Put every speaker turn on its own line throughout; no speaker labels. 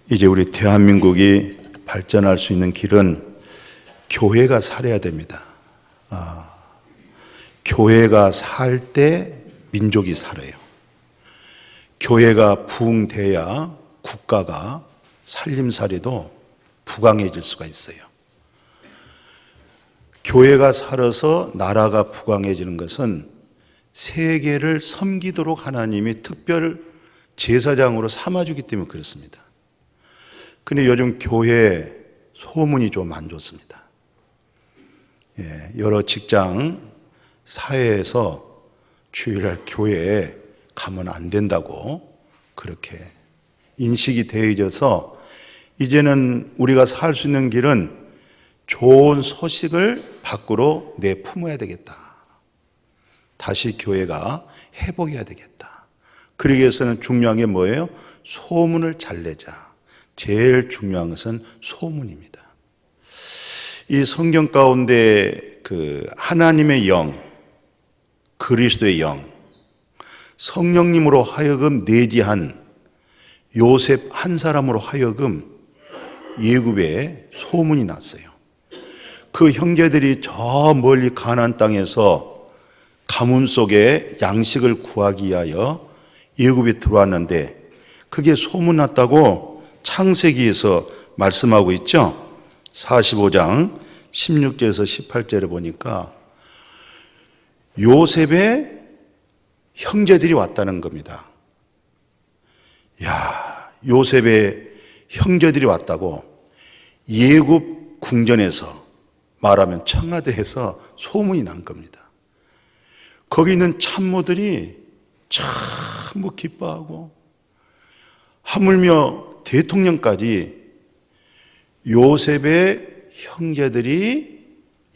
이제 우리 대한민국이 발전할 수 있는 길은 교회가 살아야 됩니다. 교회가 살 때 민족이 살아요. 교회가 부흥돼야 국가가 살림살이도 부강해질 수가 있어요. 교회가 살아서 나라가 부강해지는 것은 세계를 섬기도록 하나님이 특별 제사장으로 삼아주기 때문에 그렇습니다. 근데 요즘 교회 소문이 좀 안 좋습니다. 여러 직장, 사회에서 주일날 교회에 가면 안 된다고 그렇게 인식이 되어져서 이제는 우리가 살 수 있는 길은 좋은 소식을 밖으로 내품어야 되겠다. 다시 교회가 회복해야 되겠다. 그러기 위해서는 중요한 게 뭐예요? 소문을 잘 내자. 제일 중요한 것은 소문입니다. 이 성경 가운데 그 하나님의 영, 그리스도의 영, 성령님으로 하여금 내지한 요셉 한 사람으로 하여금 애굽에 소문이 났어요. 그 형제들이 저 멀리 가나안 땅에서 가문 속에 양식을 구하기 위하여 애굽에 들어왔는데 그게 소문났다고 창세기에서 말씀하고 있죠. 45장 16절에서 18절에 보니까 요셉의 형제들이 왔다는 겁니다. 요셉의 형제들이 왔다고 애굽 궁전에서 말하면 청와대에서 소문이 난 겁니다. 거기 있는 참모들이 참 기뻐하고 하물며 대통령까지 요셉의 형제들이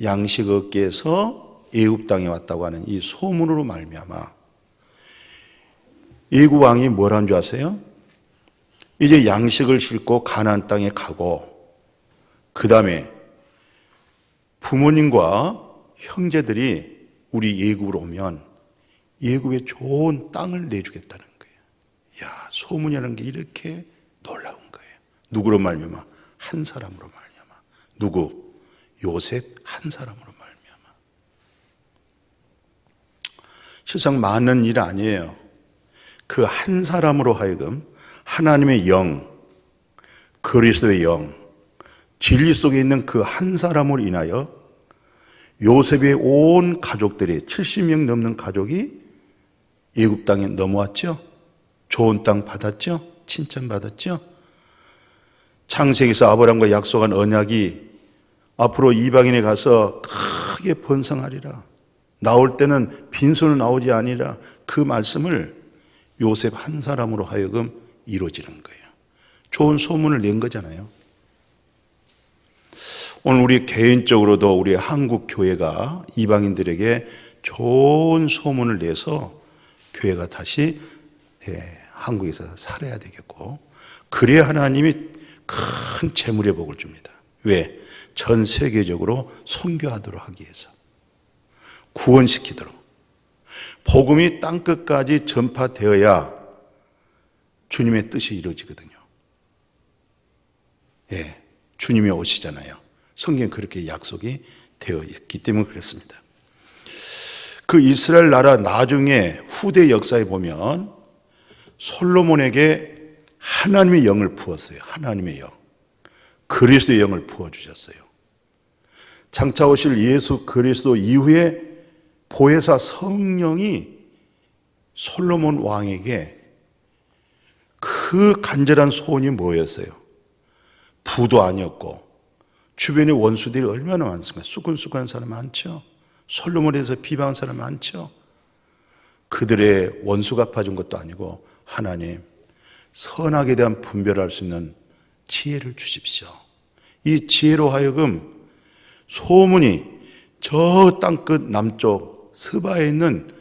양식 얻기 위해서 애굽 땅에 왔다고 하는 이 소문으로 말미암아 애굽 왕이 뭐라는 줄 아세요? 이제 양식을 싣고 가나안 땅에 가고 그 다음에 부모님과 형제들이 우리 애굽으로 오면 애굽에 좋은 땅을 내주겠다는 거예요. 소문이라는 게 이렇게 놀라운 거예요. 누구로 말미암아? 한 사람으로 말미암아. 누구? 요셉 한 사람으로 말미암아. 실상 많은 일 아니에요. 그 한 사람으로 하여금 하나님의 영, 그리스도의 영, 진리 속에 있는 그 한 사람으로 인하여 요셉의 온 가족들이 70명 넘는 가족이 애굽 땅에 넘어왔죠. 좋은 땅 받았죠. 칭찬받았죠. 창세기에서 아브라함과 약속한 언약이 앞으로 이방인에 가서 크게 번성하리라. 나올 때는 빈손으로 나오지 아니라 그 말씀을 요셉 한 사람으로 하여금 이루어지는 거예요. 좋은 소문을 낸 거잖아요. 오늘 우리 개인적으로도 우리 한국 교회가 이방인들에게 좋은 소문을 내서 교회가 다시 한국에서 살아야 되겠고, 그래야 하나님이 큰 재물의 복을 줍니다. 왜? 전 세계적으로 선교하도록 하기 위해서, 구원시키도록. 복음이 땅끝까지 전파되어야 주님의 뜻이 이루어지거든요. 주님이 오시잖아요. 성경에 그렇게 약속이 되어 있기 때문에 그렇습니다. 그 이스라엘 나라 나중에 후대 역사에 보면 솔로몬에게 하나님의 영을 부었어요. 하나님의 영. 그리스도의 영을 부어주셨어요. 장차 오실 예수 그리스도 이후에 보혜사 성령이 솔로몬 왕에게 그 간절한 소원이 뭐였어요? 부도 아니었고 주변에 원수들이 얼마나 많습니까? 수근수근한 사람 많죠. 솔로몬에 대해서 비방한 사람 많죠. 그들의 원수 갚아준 것도 아니고 하나님, 선악에 대한 분별할 수 있는 지혜를 주십시오. 이 지혜로 하여금 소문이 저 땅끝 남쪽 스바에 있는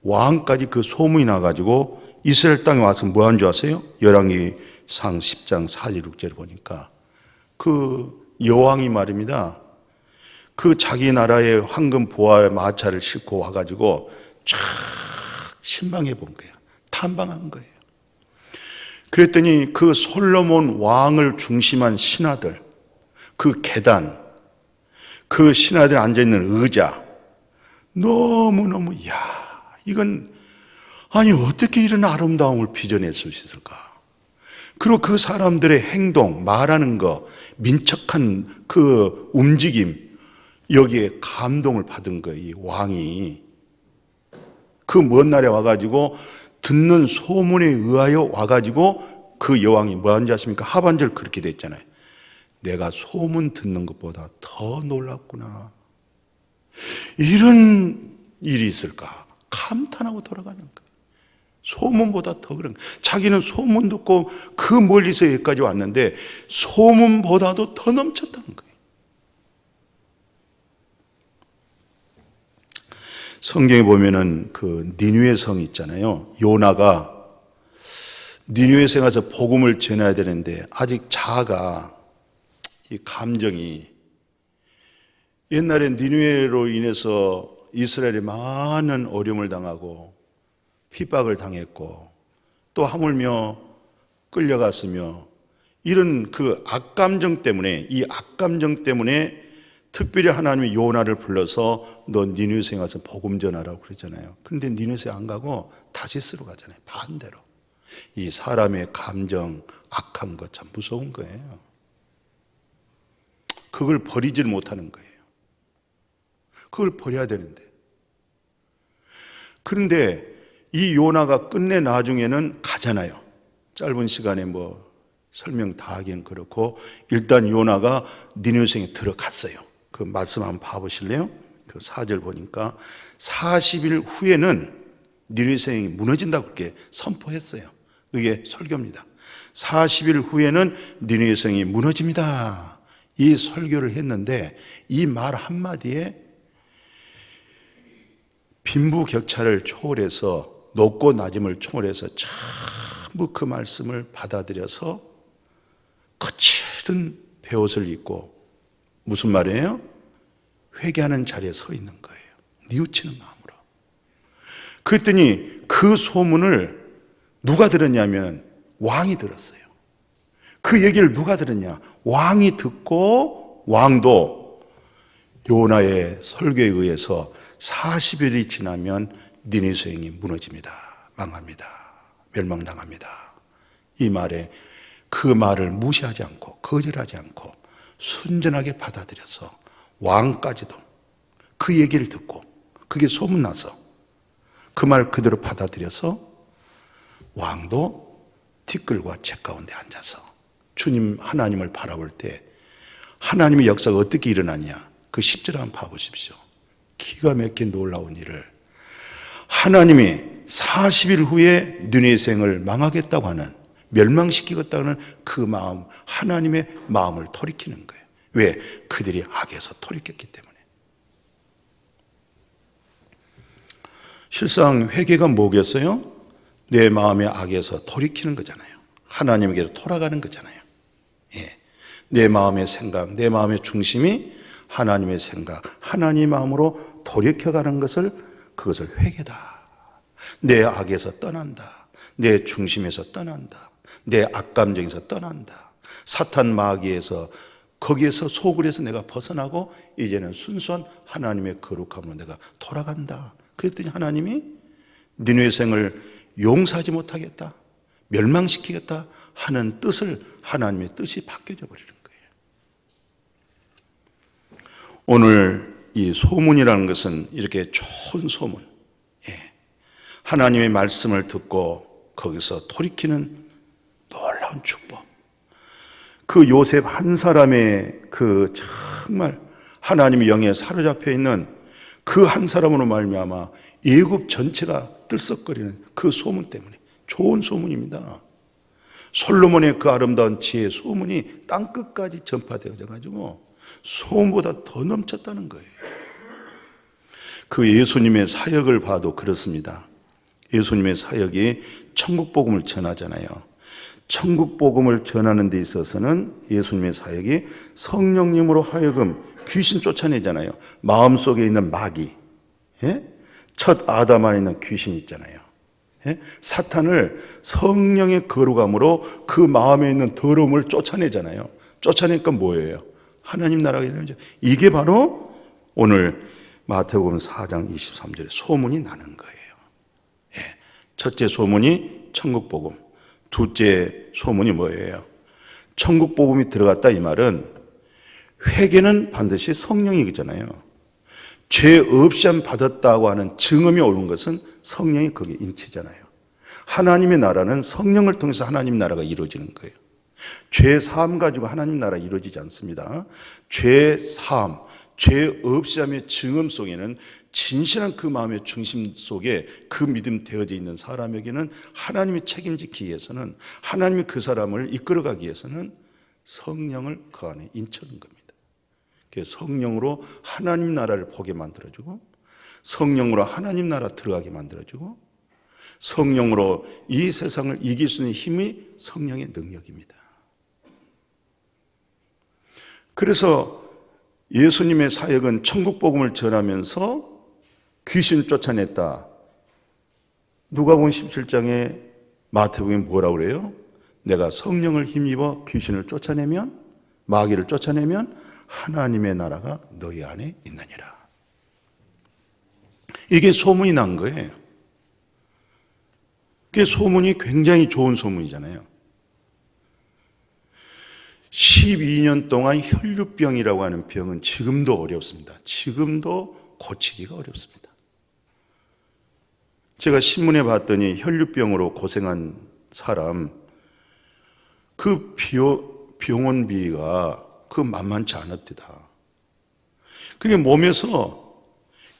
왕까지 그 소문이 나가지고 이스라엘 땅에 와서 뭐 한 줄 아세요? 열왕기상 10장 4절 6절을 보니까 그 여왕이 말입니다. 그 자기 나라의 황금 보화 마차를 싣고 와가지고 쫙 신방해 본 거예요. 탐방한 거예요. 그랬더니 그 솔로몬 왕을 중심한 신하들, 그 계단, 그 신하들이 앉아있는 의자, 너무너무, 이건, 아니, 어떻게 이런 아름다움을 빚어낼 수 있을까? 그리고 그 사람들의 행동, 말하는 거, 민첩한 그 움직임, 여기에 감동을 받은 거예요, 이 왕이. 그 먼 날에 와가지고, 듣는 소문에 의하여 와가지고, 그 여왕이 뭐 하는지 아십니까? 하반절 그렇게 됐잖아요. 내가 소문 듣는 것보다 더 놀랍구나. 이런 일이 있을까? 감탄하고 돌아가는 거예요. 소문보다 더 그런 거예요. 자기는 소문 듣고 그 멀리서 여기까지 왔는데 소문보다도 더 넘쳤다는 거예요. 성경에 보면은 그 니느웨 성 있잖아요. 요나가 니느웨 성에 가서 복음을 전해야 되는데 아직 자아가, 이 감정이, 옛날에 니느웨로 인해서 이스라엘이 많은 어려움을 당하고 핍박을 당했고 또 하물며 끌려갔으며 이런 그 악감정 때문에, 이 악감정 때문에 특별히 하나님이 요나를 불러서 너 니느웨에 가서 복음 전하라고 그랬잖아요. 그런데 니느웨에 안 가고 다시스로 가잖아요. 반대로. 이 사람의 감정, 악한 것 참 무서운 거예요. 그걸 버리질 못하는 거예요. 그걸 버려야 되는데. 그런데 이 요나가 끝내 나중에는 가잖아요. 짧은 시간에 뭐 설명 다 하기는 그렇고 일단 요나가 니느웨에 들어갔어요. 그 말씀 한번 봐보실래요? 그 4절 보니까 40일 후에는 니느웨성이 무너진다고 그렇게 선포했어요. 이게 설교입니다. 40일 후에는 니느웨성이 무너집니다. 이 설교를 했는데 이 말 한마디에 빈부격차를 초월해서, 높고 낮음을 초월해서 전부 그 말씀을 받아들여서 거칠은 베옷을 입고, 무슨 말이에요? 회개하는 자리에 서 있는 거예요. 뉘우치는 마음으로. 그랬더니 그 소문을 누가 들었냐면 왕이 들었어요. 그 얘기를 누가 들었냐? 왕이 듣고 왕도 요나의 설교에 의해서 40일이 지나면 니느웨성이 무너집니다. 망합니다. 멸망당합니다. 이 말에 그 말을 무시하지 않고 거절하지 않고 순전하게 받아들여서 왕까지도 그 얘기를 듣고 그게 소문나서 그 말 그대로 받아들여서 왕도 티끌과 책 가운데 앉아서 주님 하나님을 바라볼 때 하나님의 역사가 어떻게 일어나냐, 그 10절 한번 봐보십시오. 기가 막힌 놀라운 일을, 하나님이 40일 후에 니느웨성을 망하겠다고 하는, 멸망시키겠다는 그 마음, 하나님의 마음을 돌이키는 거예요. 왜? 그들이 악에서 돌이켰기 때문에. 실상 회개가 뭐겠어요? 내 마음의 악에서 돌이키는 거잖아요. 하나님에게로 돌아가는 거잖아요. 예. 내 마음의 생각, 내 마음의 중심이 하나님의 생각, 하나님의 마음으로 돌이켜가는 것을, 그것을 회개다. 내 악에서 떠난다. 내 중심에서 떠난다. 내 악감정에서 떠난다. 사탄 마귀에서, 거기에서 속을 해서 내가 벗어나고 이제는 순수한 하나님의 거룩함으로 내가 돌아간다. 그랬더니 하나님이 니느웨성을 용서하지 못하겠다, 멸망시키겠다 하는 뜻을, 하나님의 뜻이 바뀌어져 버리는 거예요. 오늘 이 소문이라는 것은 이렇게 좋은 소문, 하나님의 말씀을 듣고 거기서 돌이키는 놀라운 축복. 그 요셉 한 사람의 그 정말 하나님의 영에 사로잡혀 있는 그 한 사람으로 말미암아 애굽 전체가 들썩거리는 그 소문 때문에, 좋은 소문입니다. 솔로몬의 그 아름다운 지혜의 소문이 땅끝까지 전파되어져 가지고 소문보다 더 넘쳤다는 거예요. 그 예수님의 사역을 봐도 그렇습니다. 예수님의 사역이 천국 복음을 전하잖아요. 천국 복음을 전하는 데 있어서는 예수님의 사역이 성령님으로 하여금 귀신 쫓아내잖아요. 마음속에 있는 마귀, 첫 아담 안에 있는 귀신 있잖아요. 사탄을 성령의 거룩함으로 그 마음에 있는 더러움을 쫓아내잖아요. 쫓아내니까 뭐예요? 하나님 나라가 이루어져. 이게 바로 오늘 마태복음 4장 23절에 소문이 나는 거예요. 첫째 소문이 천국복음, 둘째 소문이 뭐예요? 천국복음이 들어갔다 이 말은 회개는 반드시 성령이잖아요. 죄 없이 한 받았다고 하는 증언이 오는 것은 성령이 거기에 인치잖아요. 하나님의 나라는 성령을 통해서 하나님 나라가 이루어지는 거예요. 죄 사함 가지고 하나님 나라 이루어지지 않습니다. 죄 사함, 죄 없이 함의 증언 속에는 진실한 그 마음의 중심 속에 그 믿음 되어져 있는 사람에게는 하나님이 책임지기 위해서는, 하나님이 그 사람을 이끌어가기 위해서는 성령을 그 안에 인쳐는 겁니다. 성령으로 하나님 나라를 보게 만들어주고, 성령으로 하나님 나라 들어가게 만들어주고, 성령으로 이 세상을 이길 수 있는 힘이 성령의 능력입니다. 그래서 예수님의 사역은 천국 복음을 전하면서 귀신 쫓아냈다. 누가복음 17장에 마태복음이 뭐라고 그래요? 내가 성령을 힘입어 귀신을 쫓아내면, 마귀를 쫓아내면 하나님의 나라가 너희 안에 있느니라. 이게 소문이 난 거예요. 그게 소문이 굉장히 좋은 소문이잖아요. 12년 동안 혈류병이라고 하는 병은 지금도 어렵습니다. 지금도 고치기가 어렵습니다. 제가 신문에 봤더니 혈류병으로 고생한 사람, 그 병원비가 그 만만치 않았대다. 그게 몸에서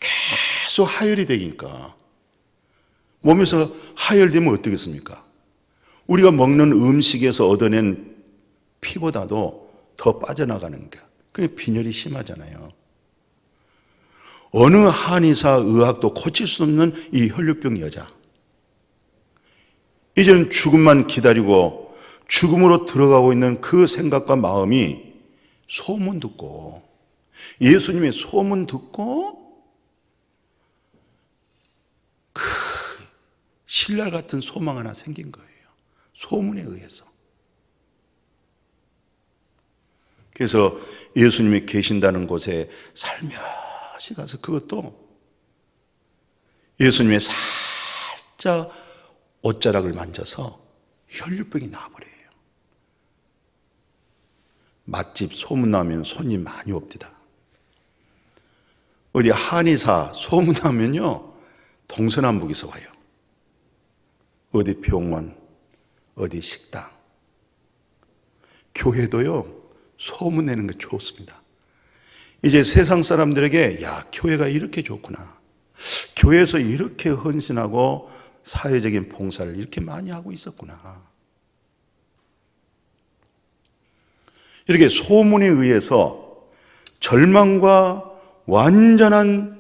계속 하혈이 되니까, 몸에서 하혈되면 어떻겠습니까? 우리가 먹는 음식에서 얻어낸 피보다도 더 빠져나가는 게, 그게 빈혈이 심하잖아요. 어느 한의사 의학도 고칠 수 없는 이 혈류병 여자, 이제는 죽음만 기다리고 죽음으로 들어가고 있는 그 생각과 마음이 소문 듣고, 예수님의 소문 듣고 그 신랄 같은 소망 하나 생긴 거예요. 소문에 의해서. 그래서 예수님이 계신다는 곳에 살며시 가서, 그것도 예수님의 살짝 옷자락을 만져서 혈류병이 나와버려요. 맛집 소문나면 손님 많이 옵니다. 어디 한의사 소문나면요 동서남북에서 와요. 어디 병원, 어디 식당, 교회도요 소문내는 게 좋습니다. 이제 세상 사람들에게, 야, 교회가 이렇게 좋구나, 교회에서 이렇게 헌신하고 사회적인 봉사를 이렇게 많이 하고 있었구나, 이렇게 소문에 의해서 절망과 완전한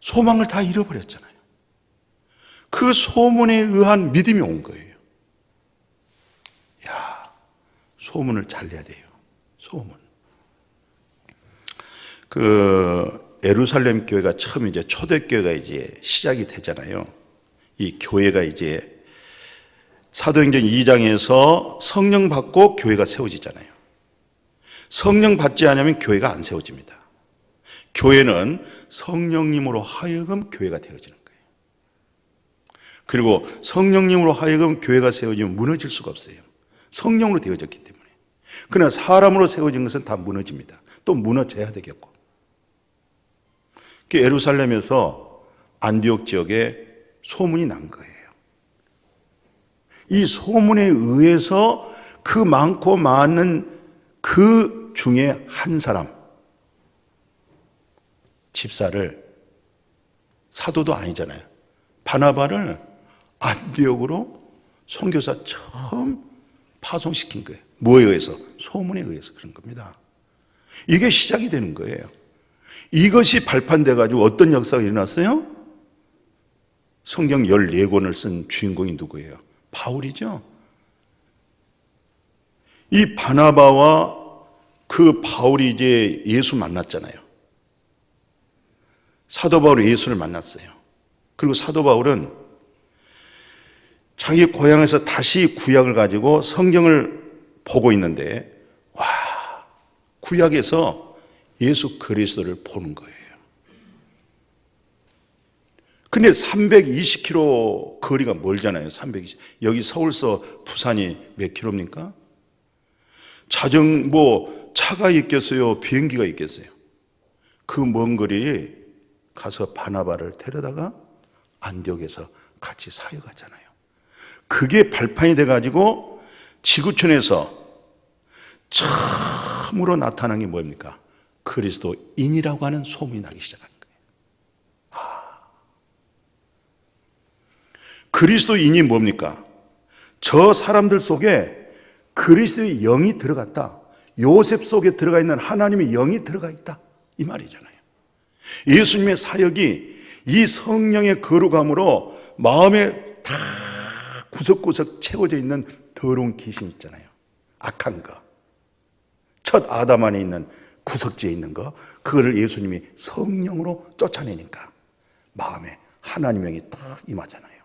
소망을 다 잃어버렸잖아요. 그 소문에 의한 믿음이 온 거예요. 야, 소문을 잘 내야 돼요. 소문. 예루살렘 교회가 처음 이제 초대교회가 이제 시작이 되잖아요. 이 교회가 이제 사도행전 2장에서 성령 받고 교회가 세워지잖아요. 성령 받지 않으면 교회가 안 세워집니다. 교회는 성령님으로 하여금 교회가 되어지는 거예요. 그리고 성령님으로 하여금 교회가 세워지면 무너질 수가 없어요. 성령으로 되어졌기 때문에. 그러나 사람으로 세워진 것은 다 무너집니다. 또 무너져야 되겠고. 예루살렘에서 안디옥 지역에 소문이 난 거예요. 이 소문에 의해서 그 많고 많은 그 중에 한 사람, 집사를, 사도도 아니잖아요, 바나바를 안디옥으로 선교사 처음 파송시킨 거예요. 뭐에 의해서? 소문에 의해서 그런 겁니다. 이게 시작이 되는 거예요. 이것이 발판돼 가지고 어떤 역사가 일어났어요? 성경 14권을 쓴 주인공이 누구예요? 바울이죠. 이 바나바와 그 바울이 이제 예수 만났잖아요. 사도 바울이 예수를 만났어요. 그리고 사도 바울은 자기 고향에서 다시 구약을 가지고 성경을 보고 있는데, 와, 구약에서 예수 그리스도를 보는 거예요. 근데 320km 거리가 멀잖아요. 320. 여기 서울서 부산이 몇 킬로입니까? 차가 있겠어요? 비행기가 있겠어요? 그 먼 거리에 가서 바나바를 데려다가 안디옥에서 같이 사역하잖아요. 그게 발판이 돼가지고 지구촌에서 처음으로 나타난 게 뭡니까? 그리스도인이라고 하는 소문이 나기 시작한 거예요. 그리스도인이 뭡니까? 저 사람들 속에 그리스도의 영이 들어갔다. 요셉 속에 들어가 있는 하나님의 영이 들어가 있다. 이 말이잖아요. 예수님의 사역이 이 성령의 거룩함으로 마음에 다 구석구석 채워져 있는 더러운 귀신 있잖아요. 악한 거. 첫 아담 안에 있는 구석지에 있는 거. 그거를 예수님이 성령으로 쫓아내니까 마음에 하나님의 영이 딱 임하잖아요.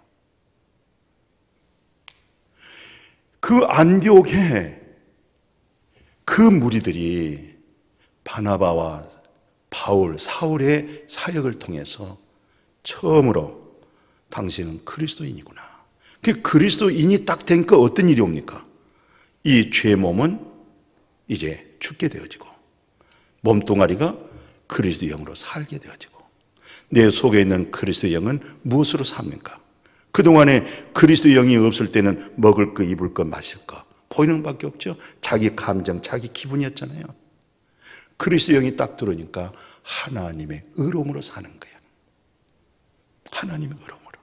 그 안디옥에 그 무리들이 바나바와 바울, 사울의 사역을 통해서 처음으로 당신은 그리스도인이구나. 그 그리스도인이 딱 되니까 어떤 일이 옵니까? 이 죄 몸은 이제 죽게 되어지고 몸뚱아리가 그리스도 영으로 살게 되어지고 내 속에 있는 그리스도 영은 무엇으로 삽니까? 그동안에 그리스도 영이 없을 때는 먹을 거, 입을 거, 마실 거 보이는 밖에 없죠. 자기 감정, 자기 기분이었잖아요. 그리스도 영이 딱 들어오니까 하나님의 의로움으로 사는 거예요. 하나님의 의로움으로.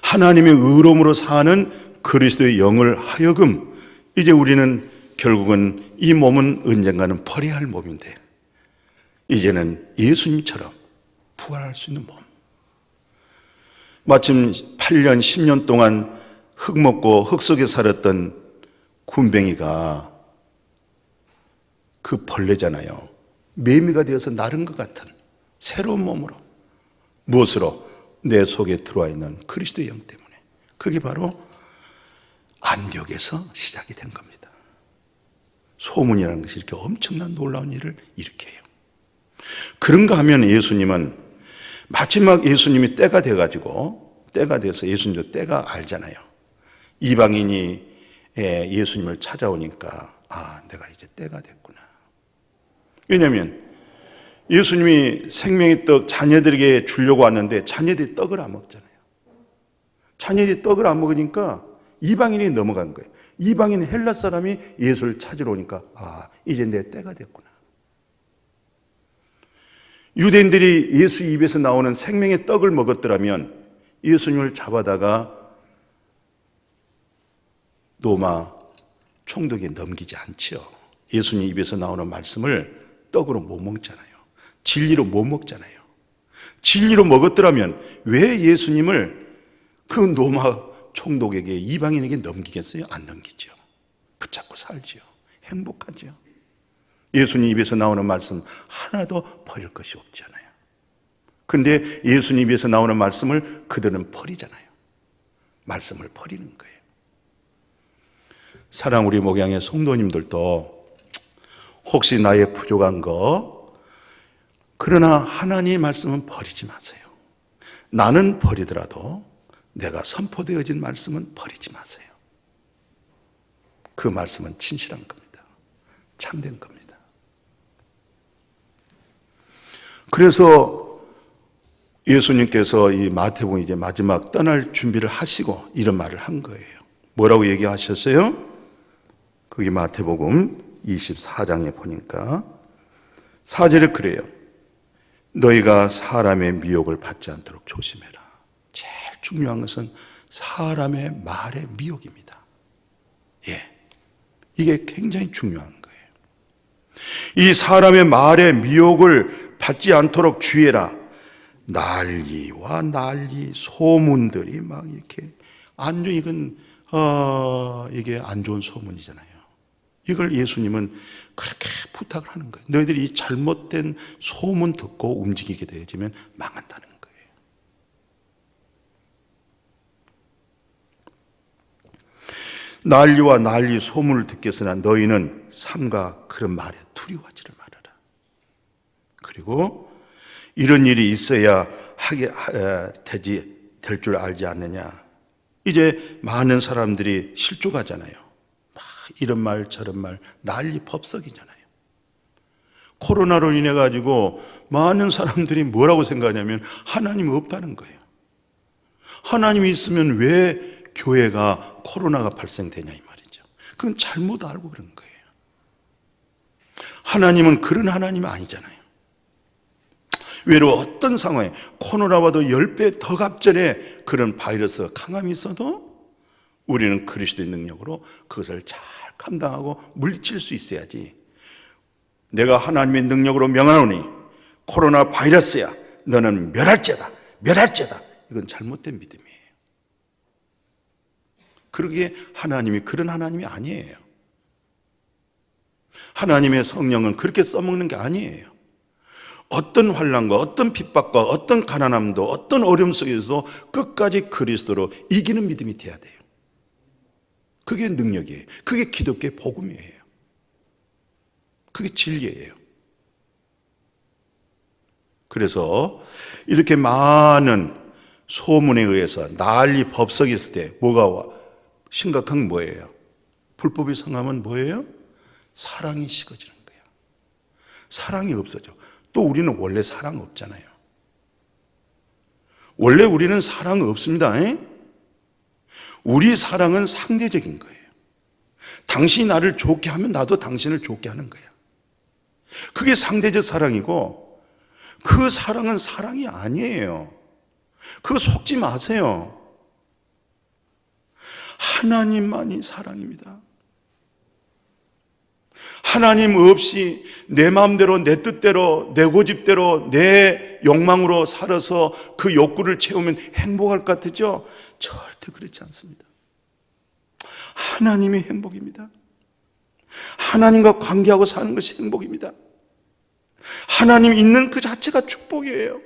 하나님의 의로움으로 사는 그리스도의 영을 하여금 이제 우리는 결국은 이 몸은 언젠가는 버려야 할 몸인데 이제는 예수님처럼 부활할 수 있는 몸. 마침 8년, 10년 동안 흙 먹고 흙 속에 살았던 군뱅이가 그 벌레잖아요. 매미가 되어서 나른 것 같은 새로운 몸으로. 무엇으로? 내 속에 들어와 있는 그리스도의 영 때문에. 그게 바로 안디옥에서 시작이 된 겁니다. 소문이라는 것이 이렇게 엄청난 놀라운 일을 일으켜요. 그런가 하면 예수님은 마지막 예수님이 때가 돼서 예수님도 때가 알잖아요. 이방인이 예수님을 찾아오니까 내가 이제 때가 됐구나. 왜냐하면 예수님이 생명의 떡 자녀들에게 주려고 왔는데 자녀들이 떡을 안 먹잖아요. 자녀들이 떡을 안 먹으니까 이방인이 넘어간 거예요. 이방인 헬라 사람이 예수를 찾으러 오니까 이제 내 때가 됐구나. 유대인들이 예수 입에서 나오는 생명의 떡을 먹었더라면 예수님을 잡아다가 노마 총독에 넘기지 않죠. 예수님 입에서 나오는 말씀을 떡으로 못 먹잖아요. 진리로 못 먹잖아요. 진리로 먹었더라면 왜 예수님을 그 노마 총독에게 이방인에게 넘기겠어요? 안 넘기죠. 붙잡고 살죠. 행복하죠. 예수님 입에서 나오는 말씀 하나도 버릴 것이 없잖아요. 그런데 예수님 입에서 나오는 말씀을 그들은 버리잖아요. 말씀을 버리는 거예요. 사랑 우리 목양의 성도님들도 혹시 나의 부족한 거 그러나 하나님의 말씀은 버리지 마세요. 나는 버리더라도 내가 선포되어진 말씀은 버리지 마세요. 그 말씀은 진실한 겁니다. 참된 겁니다. 그래서 예수님께서 이 마태복음 이제 마지막 떠날 준비를 하시고 이런 말을 한 거예요. 뭐라고 얘기하셨어요? 그게 마태복음 24장에 보니까 4절에 그래요. 너희가 사람의 미혹을 받지 않도록 조심해라. 제일 중요한 것은 사람의 말의 미혹입니다. 이게 굉장히 중요한 거예요. 이 사람의 말의 미혹을 받지 않도록 주의해라. 난리와 난리, 소문들이 막 이렇게 이게 안 좋은 소문이잖아요. 이걸 예수님은 그렇게 부탁을 하는 거예요. 너희들이 이 잘못된 소문 듣고 움직이게 되어지면 망한다는 거예요. 난리와 난리 소문을 듣겠으나 너희는 삼가 그런 말에 두려워하지를 말아라. 그리고 이런 일이 있어야 될 줄 알지 않느냐. 이제 많은 사람들이 실족하잖아요. 막 이런 말 저런 말 난리 법석이잖아요. 코로나로 인해 가지고 많은 사람들이 뭐라고 생각하냐면 하나님이 없다는 거예요. 하나님이 있으면 왜 교회가 코로나가 발생되냐 이 말이죠. 그건 잘못 알고 그런 거예요. 하나님은 그런 하나님이 아니잖아요. 외로 어떤 상황에 코로나와도 10배 더 갑절에 그런 바이러스 강함이 있어도 우리는 그리스도의 능력으로 그것을 잘 감당하고 물리칠 수 있어야지. 내가 하나님의 능력으로 명하노니 코로나 바이러스야 너는 멸할죄다 이건 잘못된 믿음이에요. 그러기에 하나님이 그런 하나님이 아니에요. 하나님의 성령은 그렇게 써먹는 게 아니에요. 어떤 환난과 어떤 핍박과 어떤 가난함도 어떤 어려움 속에서도 끝까지 그리스도로 이기는 믿음이 돼야 돼요. 그게 능력이에요. 그게 기독교의 복음이에요. 그게 진리예요. 그래서 이렇게 많은 소문에 의해서 난리 법석이 있을 때 뭐가 심각한 건 뭐예요? 불법이 성하면 뭐예요? 사랑이 식어지는 거예요. 사랑이 없어져. 또 우리는 원래 사랑 없잖아요. 원래 우리는 사랑 없습니다. 우리 사랑은 상대적인 거예요. 당신이 나를 좋게 하면 나도 당신을 좋게 하는 거야. 그게 상대적 사랑이고 그 사랑은 사랑이 아니에요. 그거 속지 마세요. 하나님만이 사랑입니다. 하나님 없이 내 마음대로 내 뜻대로 내 고집대로 내 욕망으로 살아서 그 욕구를 채우면 행복할 것 같으죠? 절대 그렇지 않습니다. 하나님이 행복입니다. 하나님과 관계하고 사는 것이 행복입니다. 하나님 있는 그 자체가 축복이에요.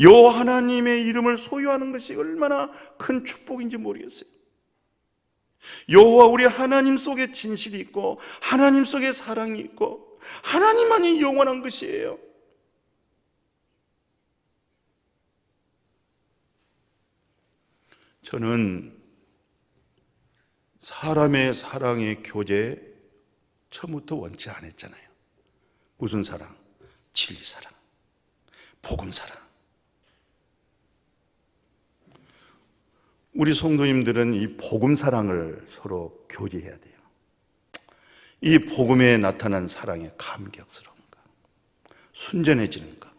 여호와 하나님의 이름을 소유하는 것이 얼마나 큰 축복인지 모르겠어요. 여호와 우리 하나님 속에 진실이 있고 하나님 속에 사랑이 있고 하나님만이 영원한 것이에요. 저는 사람의 사랑의 교제 처음부터 원치 않았잖아요. 무슨 사랑? 진리 사랑, 복음 사랑. 우리 성도님들은 이 복음 사랑을 서로 교제해야 돼요. 이 복음에 나타난 사랑의 감격스러운 것, 순전해지는 것,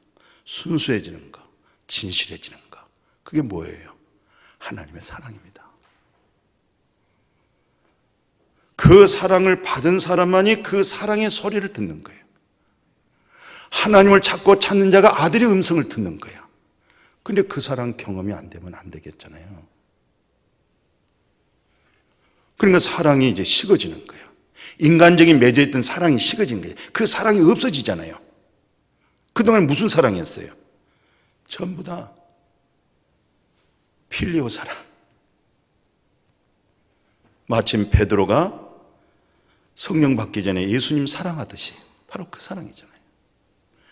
순수해지는 것, 진실해지는 것. 그게 뭐예요? 하나님의 사랑입니다. 그 사랑을 받은 사람만이 그 사랑의 소리를 듣는 거예요. 하나님을 찾고 찾는 자가 아들의 음성을 듣는 거예요. 근데 그 사랑 경험이 안 되면 안 되겠잖아요. 그러니까 사랑이 이제 식어지는 거예요. 인간적인 맺어있던 사랑이 식어진 거예요. 그 사랑이 없어지잖아요. 그동안 무슨 사랑이었어요? 전부 다 필리오 사랑. 마침 베드로가 성령 받기 전에 예수님 사랑하듯이 바로 그 사랑이잖아요.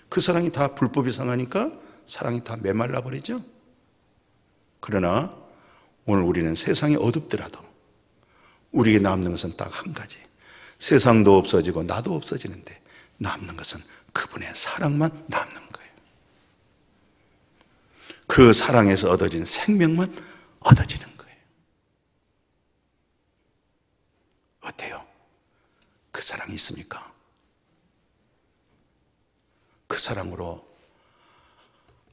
그 사랑이 다 불법이 상하니까 사랑이 다 메말라 버리죠. 그러나 오늘 우리는 세상이 어둡더라도 우리에게 남는 것은 딱 한 가지. 세상도 없어지고 나도 없어지는데 남는 것은 그분의 사랑만 남는 거예요. 그 사랑에서 얻어진 생명만 얻어지는 거예요. 어때요? 그 사랑이 있습니까? 그 사랑으로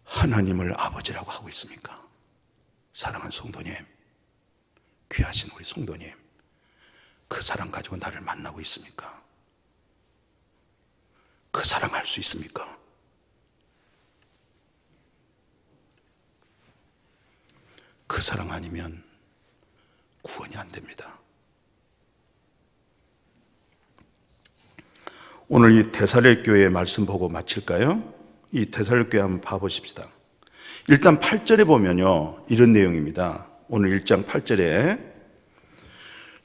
하나님을 아버지라고 하고 있습니까? 사랑하는 성도님, 귀하신 우리 성도님, 그 사랑 가지고 나를 만나고 있습니까? 그 사랑 할 수 있습니까? 그 사랑 아니면 구원이 안 됩니다. 오늘 이 데살로니가 교회 말씀 보고 마칠까요? 이 데살로니가 교회 한번 봐보십시다. 일단 8절에 보면요, 이런 내용입니다. 오늘 1장 8절에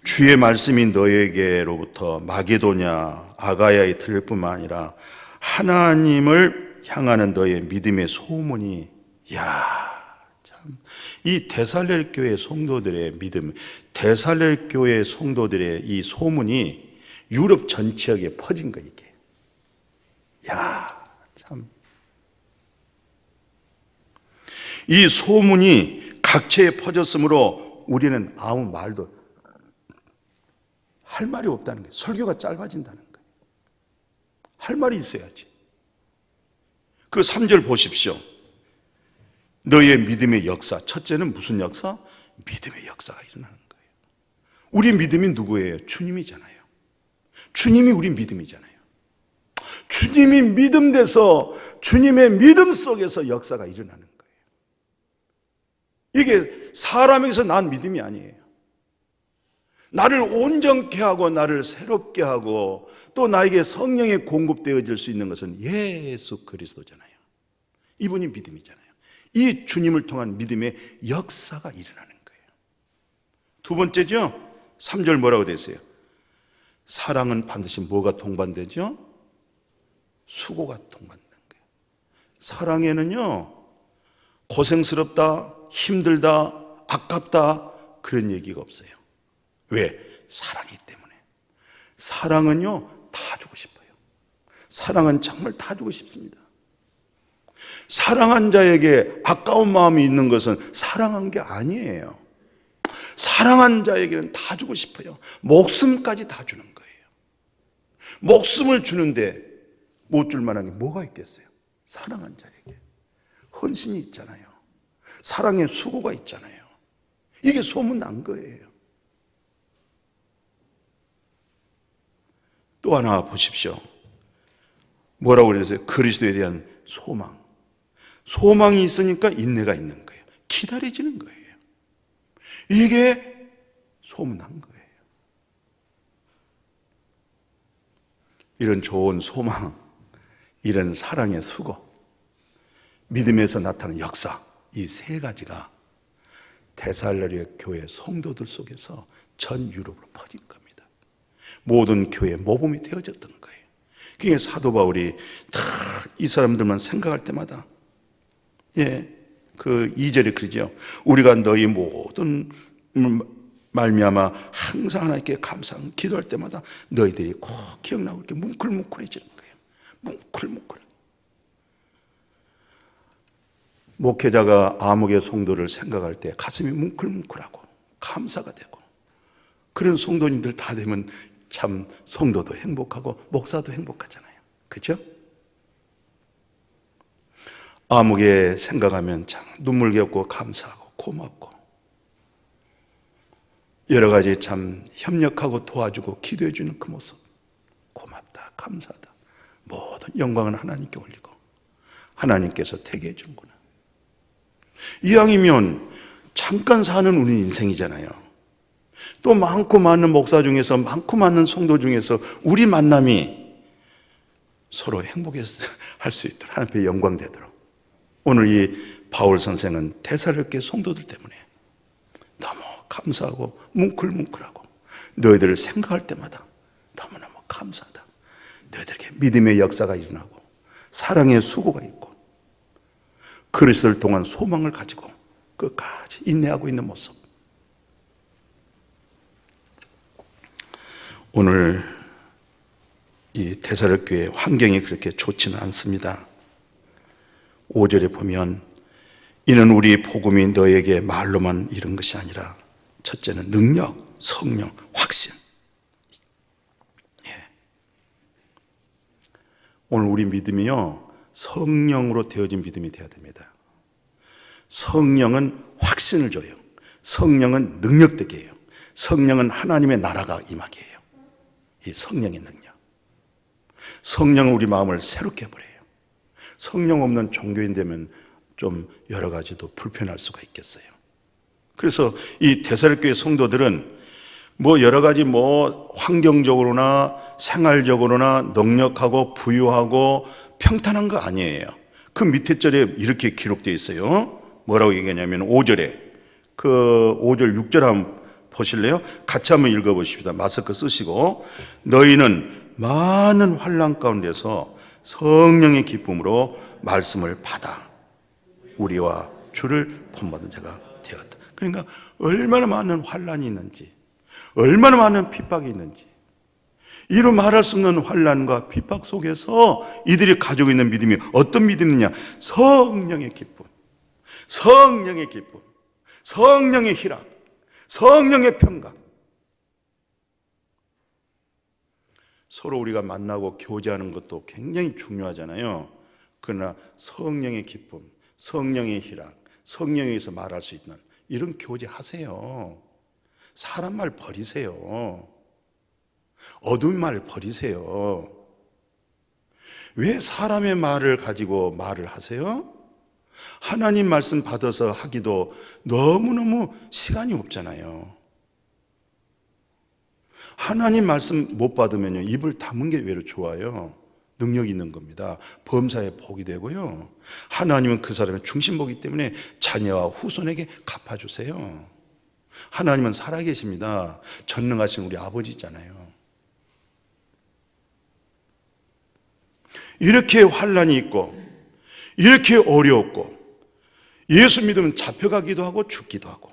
주의 말씀이 너에게로부터 마게도냐 아가야에 들릴 뿐만 아니라 하나님을 향하는 너의 믿음의 소문이, 이 데살렐 교회 성도들의 믿음, 데살렐 교회 성도들의 이 소문이 유럽 전 지역에 퍼진 거, 이게. 이 소문이 각처에 퍼졌으므로 우리는 아무 말도 할 말이 없다는 거예요. 설교가 짧아진다는 거예요. 할 말이 있어야지. 그 3절 보십시오. 너의 믿음의 역사. 첫째는 무슨 역사? 믿음의 역사가 일어나는 거예요. 우리 믿음이 누구예요? 주님이잖아요. 주님이 우리 믿음이잖아요. 주님이 믿음 돼서 주님의 믿음 속에서 역사가 일어나는 거예요. 이게 사람에게서 난 믿음이 아니에요. 나를 온전케 하고 나를 새롭게 하고 또 나에게 성령이 공급되어질 수 있는 것은 예수 그리스도잖아요. 이분이 믿음이잖아요. 이 주님을 통한 믿음의 역사가 일어나는 거예요. 두 번째죠. 3절 뭐라고 되어 있어요? 사랑은 반드시 뭐가 동반되죠? 수고가 동반되는 거예요. 사랑에는요, 고생스럽다, 힘들다, 아깝다 그런 얘기가 없어요. 왜? 사랑이기 때문에. 사랑은요, 다 주고 싶어요. 사랑은 정말 다 주고 싶습니다. 사랑한 자에게 아까운 마음이 있는 것은 사랑한 게 아니에요. 사랑한 자에게는 다 주고 싶어요. 목숨까지 다 주는 거예요. 목숨을 주는데 못 줄 만한 게 뭐가 있겠어요? 사랑한 자에게 헌신이 있잖아요. 사랑의 수고가 있잖아요. 이게 소문난 거예요. 또 하나 보십시오. 뭐라고 그랬어요? 그리스도에 대한 소망. 소망이 있으니까 인내가 있는 거예요. 기다려지는 거예요. 이게 소문난 거예요. 이런 좋은 소망, 이런 사랑의 수고, 믿음에서 나타나는 역사, 이 세 가지가 데살로니가 교회 성도들 속에서 전 유럽으로 퍼진 겁니다. 모든 교회 모범이 되어졌던 거예요. 그게 사도 바울이 다 이 사람들만 생각할 때마다 그 2절에 그러죠. 우리가 너희 모든 말미암아 항상 하나님께 감사하고 기도할 때마다 너희들이 꼭 기억나고 이렇게 뭉클뭉클해지는 거예요. 뭉클뭉클. 목회자가 암흑의 성도를 생각할 때 가슴이 뭉클뭉클하고 감사가 되고, 그런 성도님들 다 되면 참 성도도 행복하고 목사도 행복하잖아요. 그렇죠? 암흑에 생각하면 참 눈물겹고 감사하고 고맙고 여러 가지 참 협력하고 도와주고 기도해 주는 그 모습, 고맙다, 감사하다. 모든 영광은 하나님께 올리고 하나님께서 되게 해 주는구나. 이왕이면 잠깐 사는 우리 인생이잖아요. 또 많고 많은 목사 중에서, 많고 많은 성도 중에서 우리 만남이 서로 행복할 수 있도록, 하나님께 영광 되도록. 오늘 이 바울 선생은 데살로니가 성도들 때문에 너무 감사하고 뭉클뭉클하고 너희들을 생각할 때마다 너무너무 감사하다. 너희들에게 믿음의 역사가 일어나고 사랑의 수고가 있고 그리스도를 통한 소망을 가지고 끝까지 인내하고 있는 모습. 오늘 이 데살로니가 교회 환경이 그렇게 좋지는 않습니다. 5절에 보면 이는 우리 복음이 너에게 말로만 이른 것이 아니라 첫째는 능력, 성령, 확신. 오늘 우리 믿음이요, 성령으로 되어진 믿음이 되어야 됩니다. 성령은 확신을 줘요. 성령은 능력되게 해요. 성령은 하나님의 나라가 임하게 해요. 이 성령의 능력. 성령은 우리 마음을 새롭게 해버려요. 성령 없는 종교인 되면 좀 여러 가지도 불편할 수가 있겠어요. 그래서 이 데살로니가 교회 성도들은 뭐 여러 가지 뭐 환경적으로나 생활적으로나 넉넉하고 부유하고 평탄한 거 아니에요. 그 밑에 절에 이렇게 기록되어 있어요. 뭐라고 얘기하냐면 5절에 그 5절 6절 한번 보실래요? 같이 한번 읽어보십시다. 마스크 쓰시고. 너희는 많은 환난 가운데서 성령의 기쁨으로 말씀을 받아 우리와 주를 본받는 자가 되었다. 그러니까 얼마나 많은 환난이 있는지, 얼마나 많은 핍박이 있는지, 이루 말할 수 없는 환난과 핍박 속에서 이들이 가지고 있는 믿음이 어떤 믿음이냐? 성령의 기쁨, 성령의 기쁨, 성령의 희락, 성령의 평강. 서로 우리가 만나고 교제하는 것도 굉장히 중요하잖아요. 그러나 성령의 기쁨, 성령의 희락, 성령에서 말할 수 있는 이런 교제하세요. 사람 말 버리세요. 어두운 말 버리세요. 왜 사람의 말을 가지고 말을 하세요? 하나님 말씀 받아서 하기도 너무너무 시간이 없잖아요. 하나님 말씀 못 받으면요, 입을 다문 게 외로 좋아요. 능력이 있는 겁니다. 범사에 복이 되고요. 하나님은 그 사람의 중심보기 때문에 자녀와 후손에게 갚아주세요. 하나님은 살아계십니다. 전능하신 우리 아버지잖아요. 이렇게 환난이 있고 이렇게 어려웠고 예수 믿으면 잡혀가기도 하고 죽기도 하고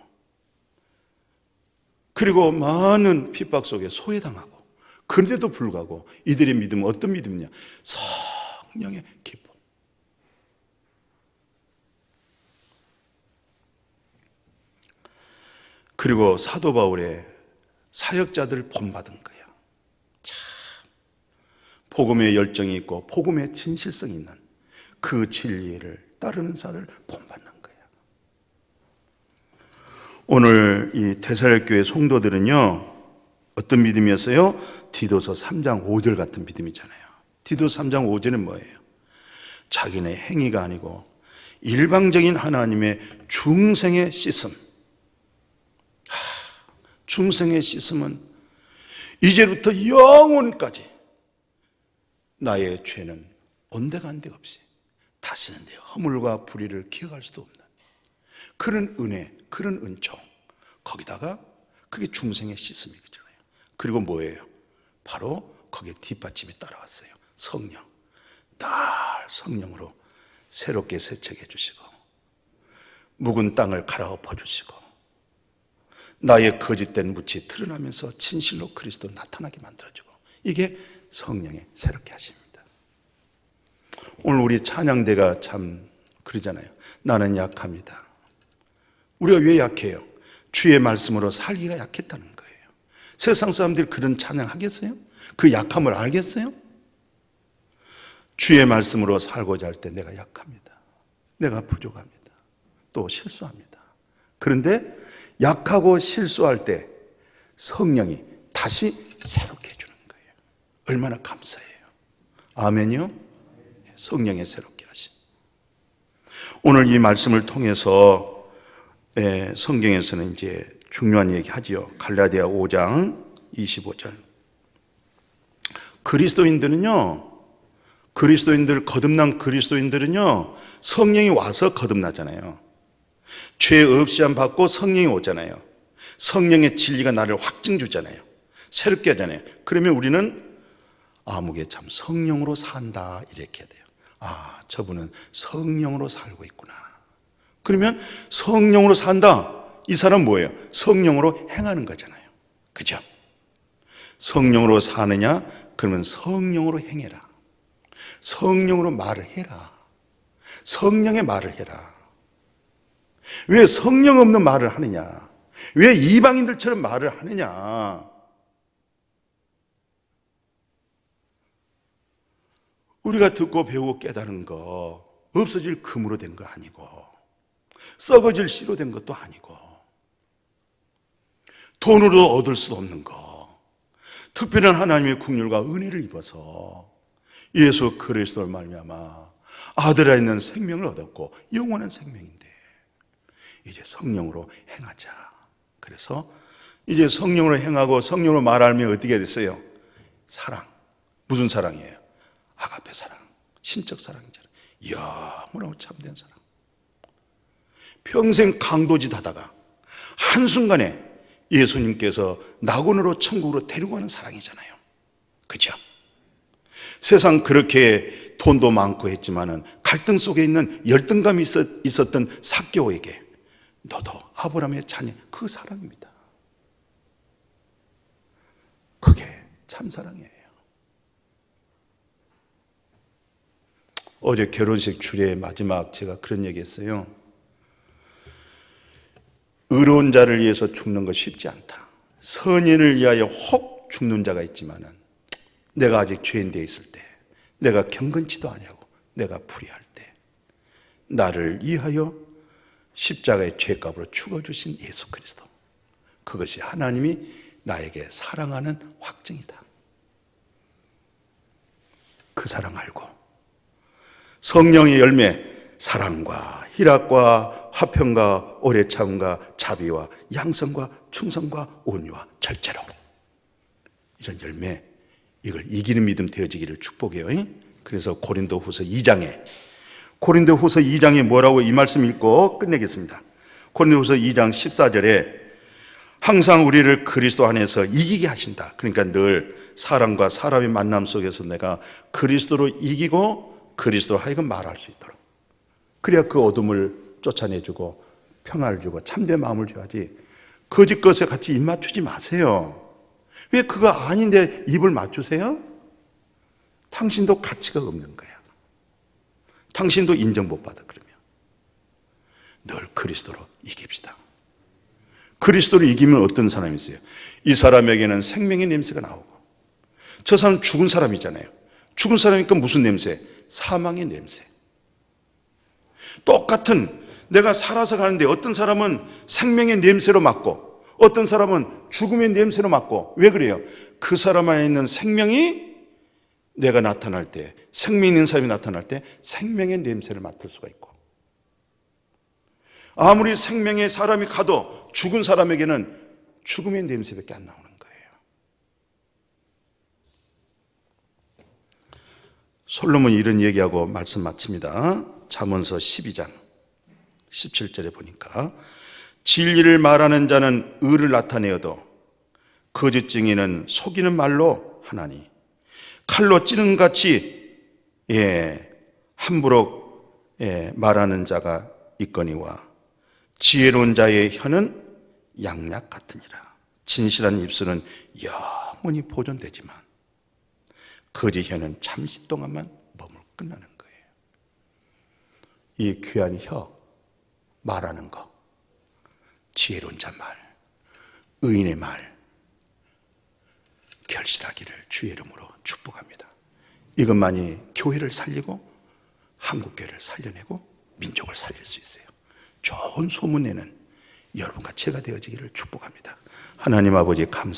그리고 많은 핍박 속에 소외당하고 그런데도 불구하고 이들의 믿음은 어떤 믿음이냐? 성령의 기쁨. 그리고 사도 바울의 사역자들을 본받은 거예요. 참 복음의 열정이 있고 복음의 진실성이 있는 그 진리를 따르는 사람을 본받는 거예요. 오늘 이 데살로니가 교회 성도들은요 어떤 믿음이었어요? 디도서 3장 5절 같은 믿음이잖아요. 디도서 3장 5절은 뭐예요? 자기네 행위가 아니고 일방적인 하나님의 중생의 씻음. 중생의 씻음은 이제부터 영원까지 나의 죄는 온데간데 없이 다시는 내 허물과 불의를 기억할 수도 없는 그런 은혜, 그런 은총, 거기다가 그게 중생의 씻음이잖아요. 그리고 뭐예요? 바로 거기에 뒷받침이 따라왔어요. 성령. 날 성령으로 새롭게 세척해 주시고 묵은 땅을 갈아엎어 주시고 나의 거짓된 묻이 드러나면서 진실로 그리스도 나타나게 만들어주고 이게 성령의 새롭게 하십니다. 오늘 우리 찬양대가 참 그러잖아요. 나는 약합니다. 우리가 왜 약해요? 주의 말씀으로 살기가 약했다는 거예요. 세상 사람들이 그런 찬양 하겠어요? 그 약함을 알겠어요? 주의 말씀으로 살고자 할 때 내가 약합니다. 내가 부족합니다. 또 실수합니다. 그런데 약하고 실수할 때 성령이 다시 새롭게 해주는 거예요. 얼마나 감사해요. 아멘이요? 성령의 새롭게 하심. 오늘 이 말씀을 통해서 성경에서는 이제 중요한 얘기 하지요. 갈라디아 5장 25절. 거듭난 그리스도인들은요, 성령이 와서 거듭나잖아요. 죄 없이함 받고 성령이 오잖아요. 성령의 진리가 나를 확증 주잖아요. 새롭게 하잖아요. 그러면 우리는 아무개 참 성령으로 산다 이렇게 해야 돼요. 아, 저분은 성령으로 살고 있구나. 그러면 성령으로 산다. 이 사람 뭐예요? 성령으로 행하는 거잖아요. 그죠? 성령으로 사느냐? 그러면 성령으로 행해라. 성령으로 말을 해라. 성령의 말을 해라. 왜 성령 없는 말을 하느냐? 왜 이방인들처럼 말을 하느냐? 우리가 듣고 배우고 깨달은 거 없어질 금으로 된 거 아니고 썩어질 씨로 된 것도 아니고 돈으로 얻을 수 없는 거 특별한 하나님의 긍휼과 은혜를 입어서 예수 그리스도를 말미암아 아들아 있는 생명을 얻었고 영원한 생명인데 이제 성령으로 행하자. 그래서 이제 성령으로 행하고 성령으로 말하면 어떻게 됐어요? 사랑. 무슨 사랑이에요? 아가페 사랑. 신적 사랑이잖아요. 영원하고 참된 사랑. 평생 강도짓 하다가 한순간에 예수님께서 낙원으로 천국으로 데리고 가는 사랑이잖아요. 그죠? 세상 그렇게 돈도 많고 했지만은 갈등 속에 있는 열등감이 있었던 삭개오에게 너도 아브라함의 자녀, 그 사랑입니다. 그게 참 사랑이에요. 어제 결혼식 주례 마지막 제가 그런 얘기 했어요. 의로운 자를 위해서 죽는 거 쉽지 않다. 선인을 위하여 혹 죽는 자가 있지만은 내가 아직 죄인 되어 있을 때, 내가 경건치도 아니하고 내가 불의할 때 나를 위하여 십자가의 죄값으로 죽어주신 예수 그리스도, 그것이 하나님이 나에게 사랑하는 확증이다. 그 사랑 알고 성령의 열매, 사랑과 희락과 화평과 오래 참음과 자비와 양성과 충성과 온유와 절제로, 이런 열매, 이걸 이기는 믿음 되어지기를 축복해요. 그래서 고린도후서 2장에 뭐라고, 이 말씀 읽고 끝내겠습니다. 고린도후서 2장 14절에 항상 우리를 그리스도 안에서 이기게 하신다. 그러니까 늘 사람과 사람의 만남 속에서 내가 그리스도로 이기고 그리스도로 하여금 말할 수 있도록, 그래야 그 어둠을 쫓아내주고 평화를 주고 참된 마음을 줘야지. 거짓 것에 같이 입 맞추지 마세요. 왜 그거 아닌데 입을 맞추세요? 당신도 가치가 없는 거야. 당신도 인정 못 받아. 그러면 늘 그리스도로 이깁시다. 그리스도로 이기면 어떤 사람이 있어요? 이 사람에게는 생명의 냄새가 나오고, 저 사람은 죽은 사람이잖아요. 죽은 사람이니까 무슨 냄새? 사망의 냄새. 똑같은, 내가 살아서 가는데 어떤 사람은 생명의 냄새로 맡고 어떤 사람은 죽음의 냄새로 맡고. 왜 그래요? 그 사람 안에 있는 생명이 내가 나타날 때, 생명 있는 사람이 나타날 때 생명의 냄새를 맡을 수가 있고, 아무리 생명의 사람이 가도 죽은 사람에게는 죽음의 냄새밖에 안 나오는 거예요. 솔로몬이 이런 얘기하고 말씀 마칩니다. 잠언서 12장 17절에 보니까 진리를 말하는 자는 의를 나타내어도 거짓 증인은 속이는 말로 하나니, 칼로 찌는 같이 함부로 말하는 자가 있거니와 지혜로운 자의 혀는 양약 같으니라. 진실한 입술은 영원히 보존되지만 거짓 혀는 잠시 동안만 머물 끝나는 거예요. 이 귀한 혀, 말하는 거, 지혜로운 자 말, 의인의 말, 결실하기를 주의 이름으로 축복합니다. 이것만이 교회를 살리고 한국교회를 살려내고 민족을 살릴 수 있어요. 좋은 소문 내는 여러분과 제가 되어지기를 축복합니다. 하나님 아버지 감사합니다.